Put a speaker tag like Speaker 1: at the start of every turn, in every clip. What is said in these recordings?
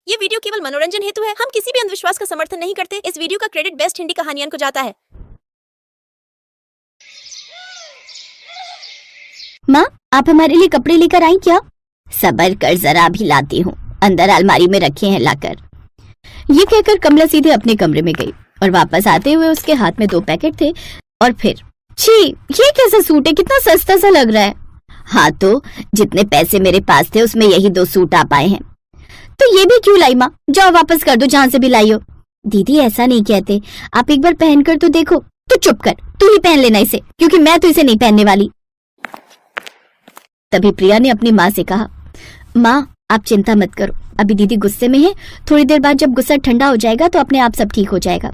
Speaker 1: ये वीडियो केवल मनोरंजन हेतु है। हम किसी भी अंधविश्वास का समर्थन नहीं करते। इस वीडियो का क्रेडिट बेस्ट हिंदी कहानियन को जाता है।
Speaker 2: माँ, आप हमारे लिए कपड़े लेकर आई क्या? सबर कर, जरा अभी लाती हूँ, अंदर अलमारी में रखे हैं लाकर। ये कहकर कमला सीधे अपने कमरे में गई और वापस आते हुए उसके हाथ में 2 पैकेट थे। और फिर छी, ये कैसा सूट है, कितना सस्ता सा लग रहा है। हाँ तो जितने पैसे मेरे पास थे उसमें यही 2 सूट आ पाए हैं। तो ये भी क्यों लाई माँ? जाओ वापस कर दो जहाँ से भी लाई हो। दीदी ऐसा नहीं कहते, आप एक बार पहन कर तो देखो। तो चुप कर, तू ही पहन लेना इसे, क्योंकि मैं तो इसे नहीं पहनने वाली। तभी प्रिया ने अपनी माँ से कहा, माँ आप चिंता मत करो, अभी दीदी गुस्से में है, थोड़ी देर बाद जब गुस्सा ठंडा हो जाएगा तो अपने आप सब ठीक हो जाएगा।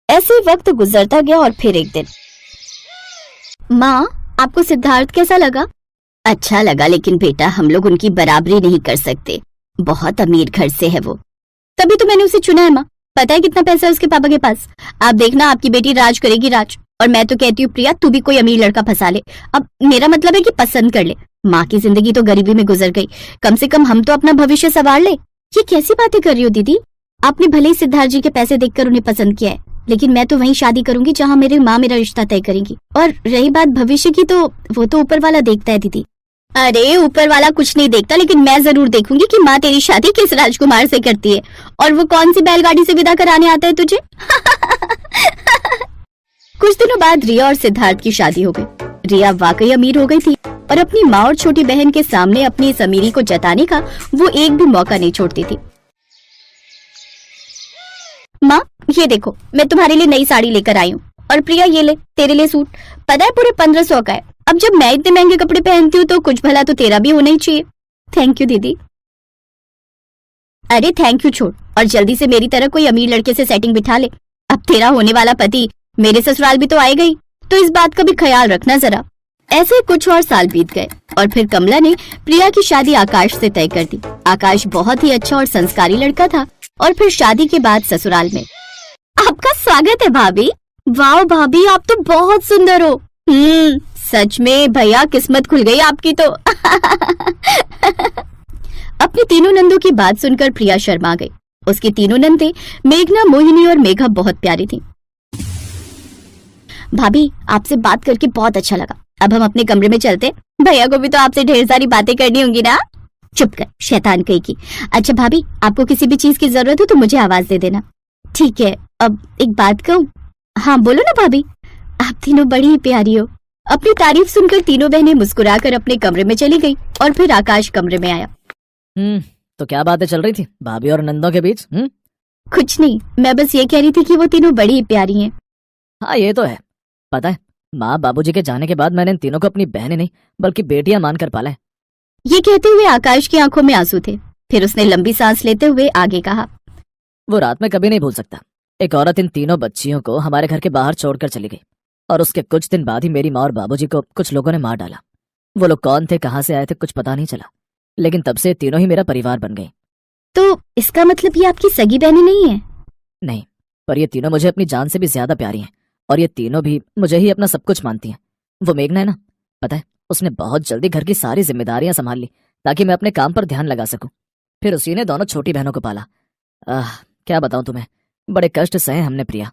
Speaker 2: ऐसे वक्त गुजरता गया और फिर एक दिन, माँ आपको सिद्धार्थ कैसा लगा? अच्छा लगा, लेकिन बेटा हम लोग उनकी बराबरी नहीं कर सकते, बहुत अमीर घर से है वो। तभी तो मैंने उसे चुना है माँ, पता है कितना पैसा है उसके पापा के पास। आप देखना आपकी बेटी राज करेगी राज। और मैं तो कहती हूँ प्रिया, तू भी कोई अमीर लड़का फंसा ले। अब मेरा मतलब है कि पसंद कर ले। माँ की जिंदगी तो गरीबी में गुजर गई, कम से कम हम तो अपना भविष्य संवार ले। ये कैसी बातें कर रही हो दीदी? आपने भले ही सिद्धार्थ जी के पैसे देखकर उन्हें पसंद किया है, लेकिन मैं तो वहीं शादी करूंगी जहाँ मेरी माँ मेरा रिश्ता तय करेंगी। और रही बात भविष्य की, तो वो तो ऊपर वाला देखता है दीदी। अरे ऊपर वाला कुछ नहीं देखता, लेकिन मैं जरूर देखूंगी कि माँ तेरी शादी किस राजकुमार से करती है और वो कौन सी बैलगाड़ी से विदा कराने आता है तुझे। कुछ दिनों बाद रिया और सिद्धार्थ की शादी हो गई। रिया वाकई अमीर हो गई थी और अपनी माँ और छोटी बहन के सामने अपनी इस अमीरी को जताने का वो एक भी मौका नहीं छोड़ती थी। माँ ये देखो, मैं तुम्हारे लिए नई साड़ी लेकर आई हूँ, और प्रिया ये ले तेरे लिए सूट, पता है पूरे 1500 का है। अब जब मैं इतने महंगे कपड़े पहनती हूँ तो कुछ भला तो तेरा भी होना ही चाहिए। थैंक यू दीदी। अरे थैंक यू छोड़, और जल्दी से मेरी तरह कोई अमीर लड़के से सेटिंग बिठा ले। अब तेरा होने वाला पति मेरे ससुराल भी तो आएगा ही, तो इस बात का भी ख्याल रखना जरा। ऐसे कुछ और साल बीत गए और फिर कमला ने प्रिया की शादी आकाश से तय कर दी। आकाश बहुत ही अच्छा और संस्कारी लड़का था। और फिर शादी के बाद ससुराल में, आपका स्वागत है भाभी। वाह भाभी, आप तो बहुत सुंदर हो। सच में भैया, किस्मत खुल गई आपकी तो। अपनी तीनों नंदों की बात सुनकर प्रिया शर्मा गई। उसकी तीनों नंदे मेघना, मोहिनी और मेघा बहुत प्यारी थीं। भाभी आपसे बात करके बहुत अच्छा लगा, अब हम अपने कमरे में चलते। भैया को भी तो आपसे ढेर सारी बातें करनी होंगी ना। चुप कर शैतान कहीं की। अच्छा भाभी, आपको किसी भी चीज की जरूरत हो तो मुझे आवाज दे देना। ठीक है। अब एक बात कहूँ? हाँ बोलो ना भाभी। आप तीनों बड़ी ही प्यारी हो। अपनी तारीफ सुनकर तीनों बहनें मुस्कुराकर अपने कमरे में चली गई और फिर आकाश कमरे में आया।
Speaker 3: तो क्या बातें चल रही थी भाभी और नंदों के बीच?
Speaker 2: कुछ नहीं, मैं बस ये कह रही थी कि वो तीनों बड़ी ही प्यारी हैं।
Speaker 3: हाँ ये तो है, पता है माँ बाबूजी के जाने के बाद मैंने इन तीनों को अपनी बहनें नहीं बल्कि बेटियां मानकर पाला है।
Speaker 2: ये कहते हुए आकाश की आंखों में आंसू थे। फिर उसने लंबी सांस लेते हुए आगे कहा,
Speaker 3: वो रात में कभी नहीं भूल सकता। एक औरत इन तीनों बच्चियों को हमारे घर के बाहर छोड़कर चली गई और उसके कुछ दिन बाद ही मेरी माँ और बाबूजी को कुछ लोगों ने मार डाला। वो लोग कौन थे, कहाँ से आए थे, कुछ पता नहीं चला, लेकिन तब से तीनों ही मेरा परिवार बन गए।
Speaker 2: तो इसका मतलब ये आपकी सगी बहनें नहीं है?
Speaker 3: नहीं, पर ये तीनों मुझे अपनी जान से भी ज्यादा प्यारी हैं और ये तीनों भी मुझे ही अपना सब कुछ मानती हैं। वो मेघना है ना, पता है उसने बहुत जल्दी घर की सारी जिम्मेदारियां संभाल ली ताकि मैं अपने काम पर ध्यान लगा सकूं। फिर उसी ने दोनों छोटी बहनों को पाला। क्या बताऊं तुम्हें, बड़े कष्ट सहे हमने प्रिया।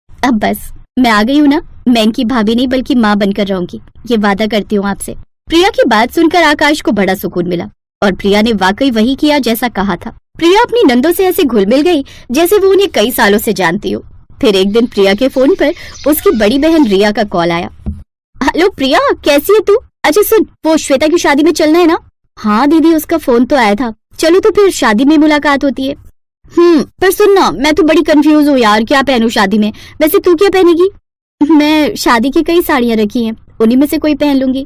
Speaker 2: अब बस मैं आ गई हूँ ना, मैं इनकी भाभी नहीं बल्कि माँ बनकर रहूंगी, ये वादा करती हूँ आपसे। प्रिया की बात सुनकर आकाश को बड़ा सुकून मिला और प्रिया ने वाकई वही किया जैसा कहा था। प्रिया अपनी नंदों से ऐसे घुल मिल गई जैसे वो उन्हें कई सालों से जानती हो। फिर एक दिन प्रिया के फोन पर उसकी बड़ी बहन रिया का कॉल आया। हेलो प्रिया, कैसी है तू? अच्छा सुन, वो श्वेता की शादी में चलना है ना? हाँ दीदी, उसका फोन तो आया था। चलो तो फिर शादी में मुलाकात होती है। पर सुन ना, मैं तो बड़ी कंफ्यूज हूँ यार, क्या पहनूं शादी में? वैसे तू क्या पहनेगी? मैं शादी की कई साड़ियाँ रखी हैं, उन्हीं में से कोई पहन लूंगी।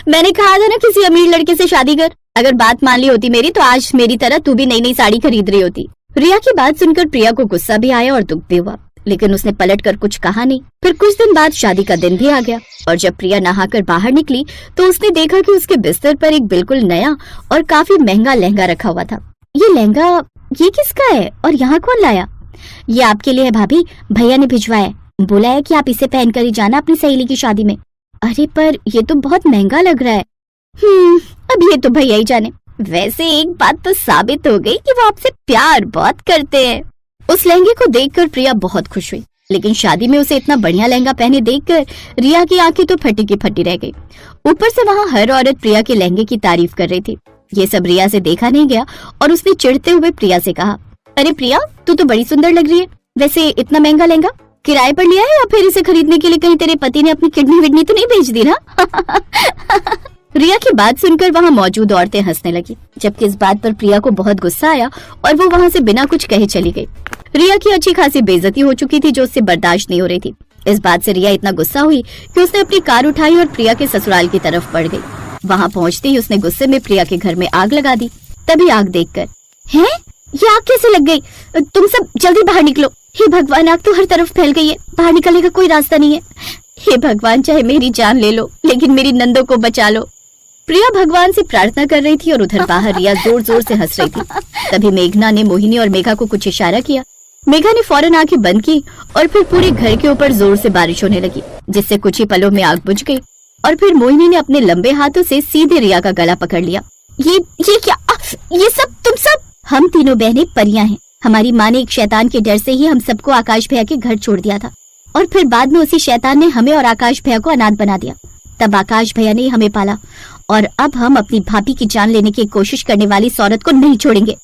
Speaker 2: मैंने कहा था ना किसी अमीर लड़के से शादी कर। अगर बात मान ली होती मेरी तो आज मेरी तरह तू भी नई नई साड़ी खरीद रही होती। रिया की बात सुनकर प्रिया को गुस्सा भी आया और दुख भी हुआ, लेकिन उसने पलट कर कुछ कहा नहीं। फिर कुछ दिन बाद शादी का दिन भी आ गया और जब प्रिया नहाकर बाहर निकली तो उसने देखा कि उसके बिस्तर पर एक बिल्कुल नया और काफी महंगा लहंगा रखा हुआ था। ये लहंगा ये किसका है और यहाँ कौन लाया? ये आपके लिए है भाभी, भैया ने भिजवाया है, बोला है कि आप इसे पहनकर ही जाना अपनी सहेली की शादी में। अरे पर ये तो बहुत महंगा लग रहा है। अब ये तो भैया ही जाने। वैसे एक बात तो साबित हो गई कि वो आपसे प्यार बहुत करते हैं। उस लहंगे को देखकर प्रिया बहुत खुश हुई, लेकिन शादी में उसे इतना बढ़िया लहंगा पहने देखकर रिया की आंखें तो फटी की फटी रह गई। ऊपर से वहाँ हर औरत प्रिया के लहंगे की तारीफ कर रही थी। ये सब रिया से देखा नहीं गया और उसने चिढ़ते हुए प्रिया से कहा, अरे प्रिया, तू तो बड़ी सुंदर लग रही है। वैसे इतना महंगा लहंगा किराए पर लिया है या फिर इसे खरीदने के लिए कहीं तेरे पति ने अपनी किडनी विडनी तो नहीं बेच दी ना? रिया की बात सुनकर वहाँ मौजूद औरतें हंसने लगी, जबकि इस बात पर प्रिया को बहुत गुस्सा आया और वो वहाँ से बिना कुछ कहे चली गई। रिया की अच्छी खासी बेइज्जती हो चुकी थी जो उससे बर्दाश्त नहीं हो रही थी। इस बात से रिया इतना गुस्सा हुई कि उसने अपनी कार उठाई और प्रिया के ससुराल की तरफ बढ़ गई। वहाँ पहुँचते ही उसने गुस्से में प्रिया के घर में आग लगा दी। तभी आग देखकर, हैं? ये आग कैसे लग गई? तुम सब जल्दी बाहर निकलो। हे भगवान, आग तो हर तरफ फैल गई है, बाहर निकलने का कोई रास्ता नहीं है। हे भगवान, चाहे मेरी जान ले लो लेकिन मेरी नंदों को बचा लो। प्रिया भगवान से प्रार्थना कर रही थी और उधर बाहर रिया जोर जोर से हंस रही थी। तभी मेघना ने मोहिनी और मेघा को कुछ इशारा किया। मेघा ने फौरन आंखें बंद की और फिर पूरे घर के ऊपर जोर से बारिश होने लगी, जिससे कुछ ही पलों में आग बुझ गई। और फिर मोहिनी ने अपने लंबे हाथों से सीधे रिया का गला पकड़ लिया। ये क्या? ये सब तुम सब? हम तीनों बहनें परियां हैं। हमारी माँ ने एक शैतान के डर से ही हम सबको आकाश भैया के घर छोड़ दिया था और फिर बाद में उसी शैतान ने हमें और आकाश भैया को अनाथ बना दिया। तब आकाश भैया ने हमें पाला और अब हम अपनी भाभी की जान लेने की कोशिश करने वाली इस औरत को नहीं छोड़ेंगे।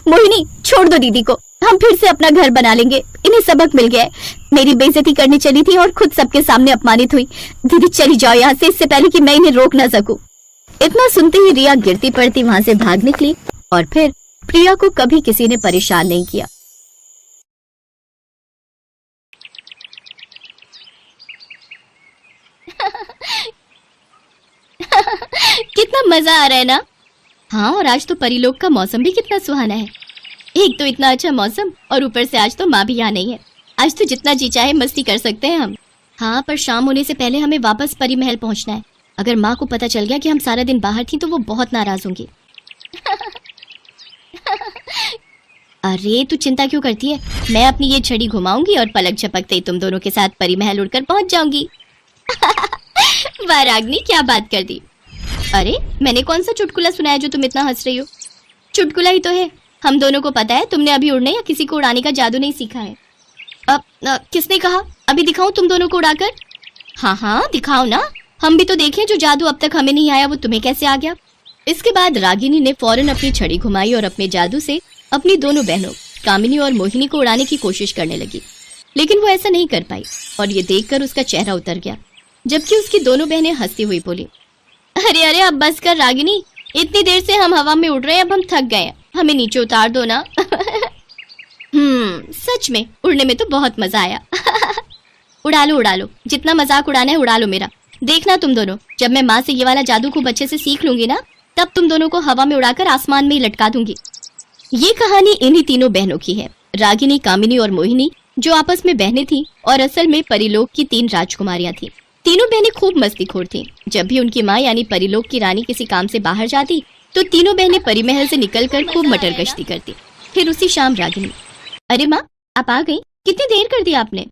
Speaker 2: मोहिनी, छोड़ दो दीदी को, हम फिर से अपना घर बना लेंगे। इन्हें सबक मिल गया है। मेरी बेइज्जती करनी चली थी और खुद सबके सामने अपमानित हुई। दीदी चली जाओ यहाँ से, इससे पहले कि मैं इन्हें रोक ना सकूं। इतना सुनते ही रिया गिरती पड़ती वहाँ से भाग निकली और फिर प्रिया को कभी किसी ने परेशान नहीं किया। कितना मजा आ रहा है ना? हाँ, और आज तो परीलोक का मौसम भी कितना सुहाना है। एक तो इतना अच्छा मौसम और ऊपर से आज तो माँ भी यहाँ नहीं है। आज तो जितना जी चाहे मस्ती कर सकते हैं हम। हाँ, पर शाम होने से पहले हमें वापस परी महल पहुँचना है। अगर माँ को पता चल गया कि हम सारा दिन बाहर थी तो वो बहुत नाराज होंगी। अरे तू चिंता क्यों करती है? मैं अपनी ये छड़ी घुमाऊंगी और पलक झपकते ही तुम दोनों के साथ परी महल उड़कर पहुंच जाऊंगी। वाह रागनी, क्या बात कर दी। अरे मैंने कौन सा चुटकुला सुनाया जो तुम इतना हंस रही हो? चुटकुला ही तो है। हम दोनों को पता है तुमने अभी उड़ने या किसी को उड़ाने का जादू नहीं सीखा है। अब किसने कहा? अभी दिखाऊं तुम दोनों को उड़ाकर? हाँ हाँ दिखाओ ना, हम भी तो देखें जो जादू अब तक हमें नहीं आया वो तुम्हें कैसे आ गया। इसके बाद रागिनी ने फौरन अपनी छड़ी घुमाई और अपने जादू से अपनी दोनों बहनों कामिनी और मोहिनी को उड़ाने की कोशिश करने लगी, लेकिन वो ऐसा नहीं कर पाई और ये देखकर उसका चेहरा उतर गया, जबकि उसकी दोनों बहनें हंसती हुई बोली, अरे अरे अब बस कर रागिनी, इतनी देर से हम हवा में उड़ रहे हैं, अब हम थक गए हैं, हमें नीचे उतार दो ना। सच में उड़ने में तो बहुत मजा आया। उड़ा लो, जितना मजाक उड़ाना है उड़ा लो मेरा। देखना तुम दोनों, जब मैं माँ से ये वाला जादू खूब अच्छे से सीख लूंगी ना, तब तुम दोनों को हवा में उड़ाकर आसमान में ही लटका दूंगी। ये कहानी इन्हीं तीनों बहनों की है, रागिनी, कामिनी और मोहिनी, जो आपस में बहनें थीं और असल में परीलोक की 3 राजकुमारियां थीं। तीनों बहनें खूब मस्तीखोर थीं। जब भी उनकी माँ यानी परीलोक की रानी किसी काम से बाहर जाती तो तीनों बहनें परी महल से निकलकर खूब मटर गश्ती करती। फिर उसी शाम रागिनी, अरे माँ आप आ गई, कितनी देर कर दी आपने?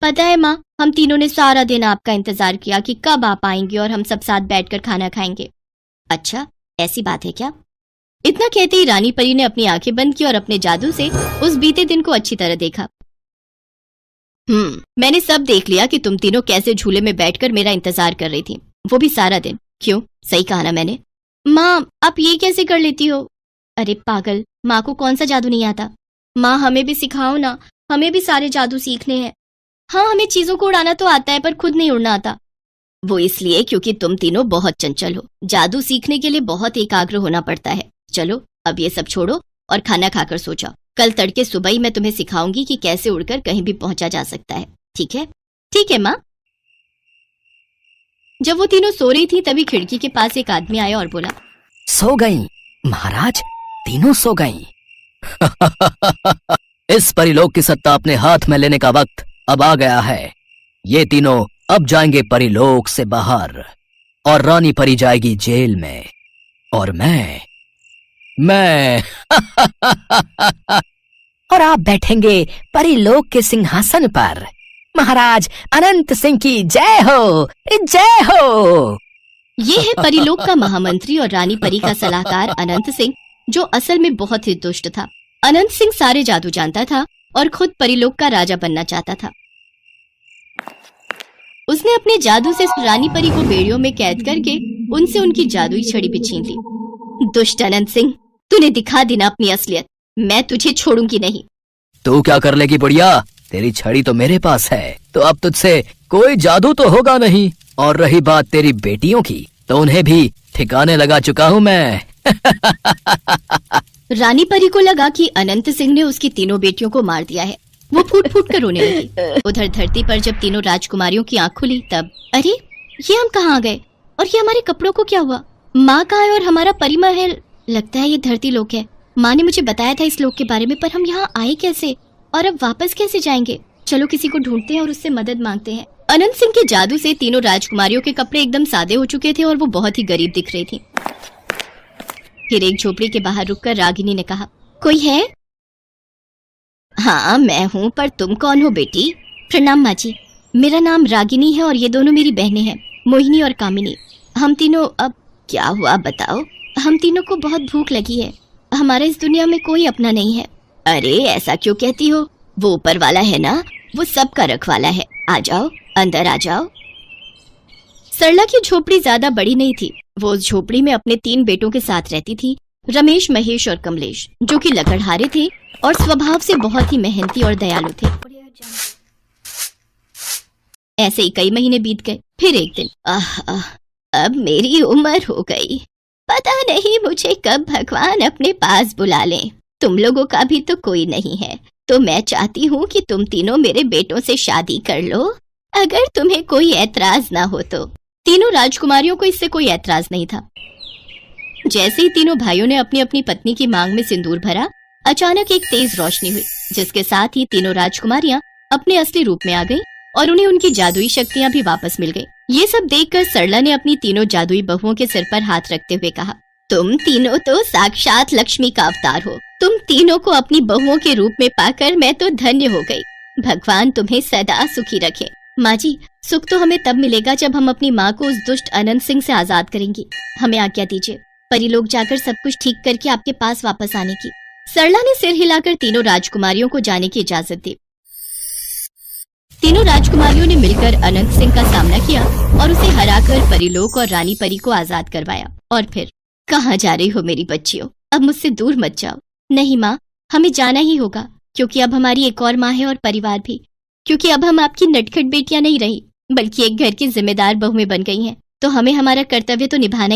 Speaker 2: पता है माँ, हम तीनों ने सारा दिन आपका इंतजार किया कि कब आप आएंगे और हम सब साथ बैठकर खाना खाएंगे। अच्छा ऐसी बात है क्या? इतना कहते ही रानी परी ने अपनी आंखें बंद की और अपने जादू से उस बीते दिन को अच्छी तरह देखा। मैंने सब देख लिया कि तुम तीनों कैसे झूले में बैठकर मेरा इंतजार कर रही थी, वो भी सारा दिन। क्यों, सही कहा ना मैंने? माँ आप ये कैसे कर लेती हो? अरे पागल, माँ को कौन सा जादू नहीं आता? माँ हमें भी सिखाओ ना, हमें भी सारे जादू सीखने हैं। हाँ हमें चीजों को उड़ाना तो आता है पर खुद नहीं उड़ना आता। वो इसलिए क्योंकि तुम तीनों बहुत चंचल हो, जादू सीखने के लिए बहुत एकाग्र होना पड़ता है। चलो अब ये सब छोड़ो और खाना खाकर सो जाओ। कल तड़के सुबह ही मैं तुम्हें सिखाऊंगी कि कैसे उड़कर कहीं भी पहुंचा जा सकता है। ठीक है? ठीक है माँ। जब वो तीनों सो रही थी तभी खिड़की के पास एक आदमी आया और बोला,
Speaker 4: सो गई महाराज, तीनों सो गई। इस परिलोक की सत्ता अपने हाथ में लेने का वक्त अब आ गया है। ये तीनों अब जाएंगे परिलोक से बाहर और रानी परी जाएगी जेल में और मैं और आप बैठेंगे परिलोक के सिंहासन पर। महाराज अनंत सिंह की जय हो, जय हो।
Speaker 2: ये है परिलोक का महामंत्री और रानी परी का सलाहकार अनंत सिंह, जो असल में बहुत ही दुष्ट था। अनंत सिंह सारे जादू जानता था और खुद परिलोक का राजा बनना चाहता था। उसने अपने जादू से रानी परी को बेड़ियों में कैद करके उनसे उनकी जादुई छड़ी भी छीन ली। दुष्ट अनंत सिंह, तूने दिखा दी ना अपनी असलियत, मैं तुझे छोड़ूंगी नहीं।
Speaker 4: तू क्या कर लेगी बुढ़िया? तेरी छड़ी तो मेरे पास है, तो अब तुझसे कोई जादू तो होगा नहीं। और रही बात तेरी बेटियों की, तो उन्हें भी ठिकाने लगा चुका हूँ मैं।
Speaker 2: रानी परी को लगा कि अनंत सिंह ने उसकी तीनों बेटियों को मार दिया है। वो फूट फूट कर रोने लगी। उधर धरती पर जब तीनों राजकुमारियों की आंख खुली तब, अरे ये हम कहाँ आ गए? और ये हमारे कपड़ों को क्या हुआ? माँ कहाँ है और हमारा परी महल? लगता है ये धरती लोक है। माँ ने मुझे बताया था इस लोक के बारे में, पर हम यहाँ आए कैसे और अब वापस कैसे जाएंगे? चलो किसी को ढूंढते हैं और उससे मदद मांगते हैं। अनंत सिंह के जादू से तीनों राजकुमारियों के कपड़े एकदम सादे हो चुके थे और वो बहुत ही गरीब दिख रही थी। फिर एक झोपड़ी के बाहर रुककर रागिनी ने कहा, कोई है? हाँ मैं हूँ, पर तुम कौन हो बेटी? प्रणाम माँ जी, मेरा नाम रागिनी है और ये दोनों मेरी बहनें हैं, मोहिनी और कामिनी। हम तीनों, अब क्या हुआ बताओ? हम तीनों को बहुत भूख लगी है, हमारा इस दुनिया में कोई अपना नहीं है। अरे ऐसा क्यों कहती हो? वो ऊपर वाला है ना, वो सबका रखवाला है। आ जाओ, अंदर आ जाओ। सरला की झोपड़ी ज्यादा बड़ी नहीं थी। वो उस झोपड़ी में अपने 3 बेटों के साथ रहती थी, रमेश, महेश और कमलेश, जो कि लकड़हारे थे और स्वभाव से बहुत ही मेहनती और दयालु थे। ऐसे ही कई महीने बीत गए। फिर एक दिन, अब मेरी उम्र हो गई, पता नहीं मुझे कब भगवान अपने पास बुला लें। तुम लोगों का भी तो कोई नहीं है, तो मैं चाहती हूँ कि तुम तीनों मेरे बेटों से शादी कर लो, अगर तुम्हें कोई ऐतराज ना हो तो। तीनों राजकुमारियों को इससे कोई ऐतराज नहीं था। जैसे ही तीनों भाइयों ने अपनी अपनी पत्नी की मांग में सिंदूर भरा, अचानक एक तेज रोशनी हुई, जिसके साथ ही तीनों राजकुमारियां अपने असली रूप में आ गईं और उन्हें उनकी जादुई शक्तियां भी वापस मिल गईं। ये सब देखकर सरला ने अपनी तीनों जादुई बहुओं के सिर पर हाथ रखते हुए कहा, तुम तीनों तो साक्षात लक्ष्मी का अवतार हो। तुम तीनों को अपनी बहुओं के रूप में पाकर मैं तो धन्य हो गई। भगवान तुम्हें सदा सुखी रखे। माँ जी, सुख तो हमें तब मिलेगा जब हम अपनी माँ को उस दुष्ट अनंत सिंह से आजाद करेंगी। हमें आज्ञा दीजिए, परिलोक जाकर सब कुछ ठीक करके आपके पास वापस आने की। सरला ने सिर हिलाकर तीनों राजकुमारियों को जाने की इजाजत दी। तीनों राजकुमारियों ने मिलकर अनंत सिंह का सामना किया और उसे हराकर परिलोक और रानी परी को आजाद करवाया। और फिर, कहाँ जा रही हो मेरी बच्चियों? अब मुझसे दूर मत जाओ। नहीं माँ, हमें जाना ही होगा, क्योंकि अब हमारी एक और माँ है और परिवार भी। क्योंकि अब हम आपकी नटखट बेटियां नहीं रही, बल्कि एक घर की जिम्मेदार बहुएं बन गई हैं, तो हमें हमारा कर्तव्य तो निभाना ही